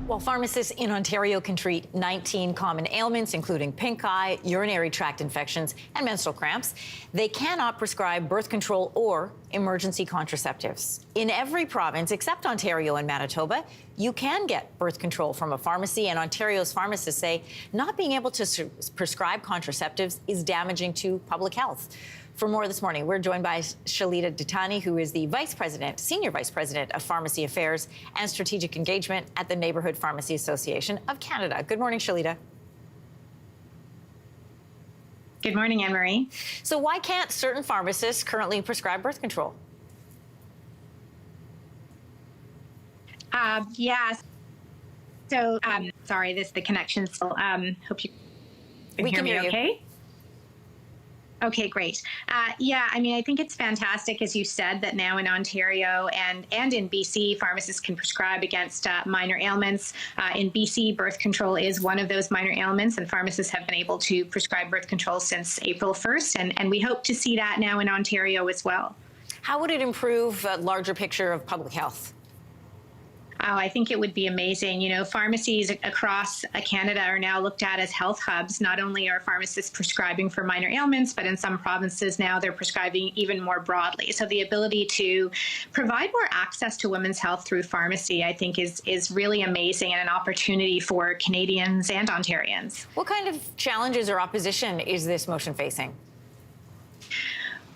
Well, pharmacists in Ontario can treat 19 common ailments, including pink eye, urinary tract infections, and menstrual cramps. They cannot prescribe birth control or emergency contraceptives. In every province except Ontario and Manitoba, you can get birth control from a pharmacy, and Ontario's pharmacists say not being able to prescribe contraceptives is damaging to public health. For more this morning, we're joined by Shalita Ditani, who is the Senior Vice President of Pharmacy Affairs and Strategic Engagement at the Neighbourhood Pharmacy Association of Canada. Good morning, Shalita. Good morning, Anne-Marie. So why can't certain pharmacists currently prescribe birth control? Yes. So, sorry, the connection. So, hope you can hear me okay. Okay, great. Yeah, I mean, I think it's fantastic, as you said, that now in Ontario and in BC, pharmacists can prescribe against minor ailments. In BC, birth control is one of those minor ailments, and pharmacists have been able to prescribe birth control since April 1st, and we hope to see that now in Ontario as well. How would it improve a larger picture of public health? Oh, I think it would be amazing. You know, pharmacies across Canada are now looked at as health hubs. Not only are pharmacists prescribing for minor ailments, but in some provinces now they're prescribing even more broadly. So the ability to provide more access to women's health through pharmacy, I think, is really amazing and an opportunity for Canadians and Ontarians. What kind of challenges or opposition is this motion facing?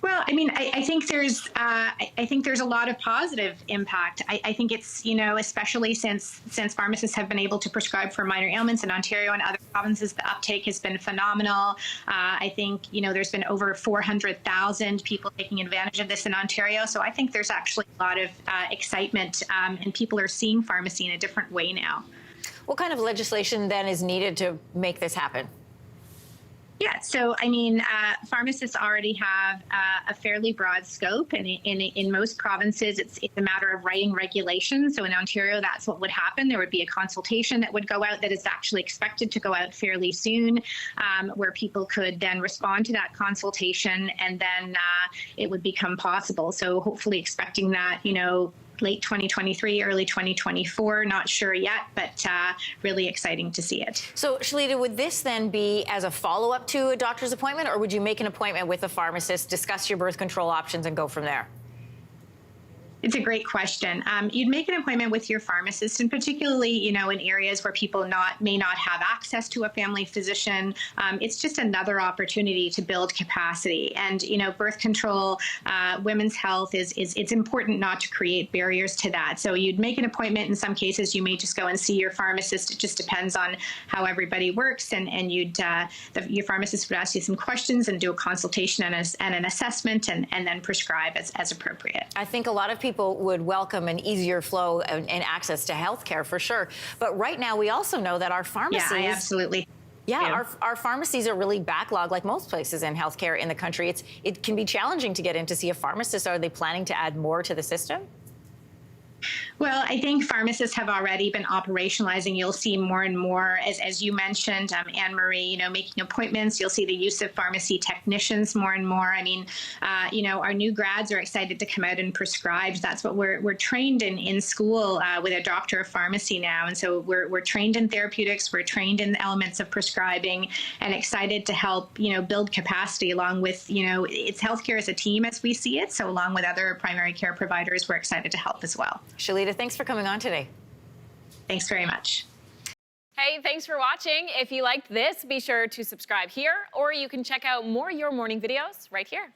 Well, I mean, I think there's a lot of positive impact. I think it's, you know, especially since pharmacists have been able to prescribe for minor ailments in Ontario and other provinces, the uptake has been phenomenal. I think, you know, there's been over 400,000 people taking advantage of this in Ontario. So I think there's actually a lot of excitement, and people are seeing pharmacy in a different way now. What kind of legislation then is needed to make this happen? Yeah, so I mean, pharmacists already have a fairly broad scope, and in most provinces, it's a matter of writing regulations. So in Ontario, that's what would happen. There would be a consultation that would go out that is actually expected to go out fairly soon, where people could then respond to that consultation, and then it would become possible. So hopefully expecting that, you know, late 2023, early 2024, not sure yet, but really exciting to see it. So, Shalita, would this then be as a follow-up to a doctor's appointment, or would you make an appointment with a pharmacist, discuss your birth control options, and go from there? It's a great question. You'd make an appointment with your pharmacist, and particularly, you know, in areas where people may not have access to a family physician. It's just another opportunity to build capacity. And, you know, birth control, women's health it's important not to create barriers to that. So you'd make an appointment. In some cases, you may just go and see your pharmacist. It just depends on how everybody works. And your pharmacist would ask you some questions and do a consultation and an assessment, and then prescribe as appropriate. I think a lot of people would welcome an easier flow and access to health care for sure. But right now, we also know that our pharmacies... Yeah, I absolutely... Yeah, our pharmacies are really backlogged, like most places in healthcare in the country. It can be challenging to get in to see a pharmacist. Are they planning to add more to the system? Well, I think pharmacists have already been operationalizing. You'll see more and more, as you mentioned, Anne-Marie, you know, making appointments. You'll see the use of pharmacy technicians more and more. I mean, you know, our new grads are excited to come out and prescribe. That's what we're trained in school with a doctor of pharmacy now. And so we're trained in therapeutics. We're trained in the elements of prescribing, and excited to help, you know, build capacity along with, you know, it's healthcare as a team as we see it. So along with other primary care providers, we're excited to help as well. Shalita, thanks for coming on today. Thanks very much. Hey, thanks for watching. If you liked this, be sure to subscribe here, or you can check out more Your Morning videos right here.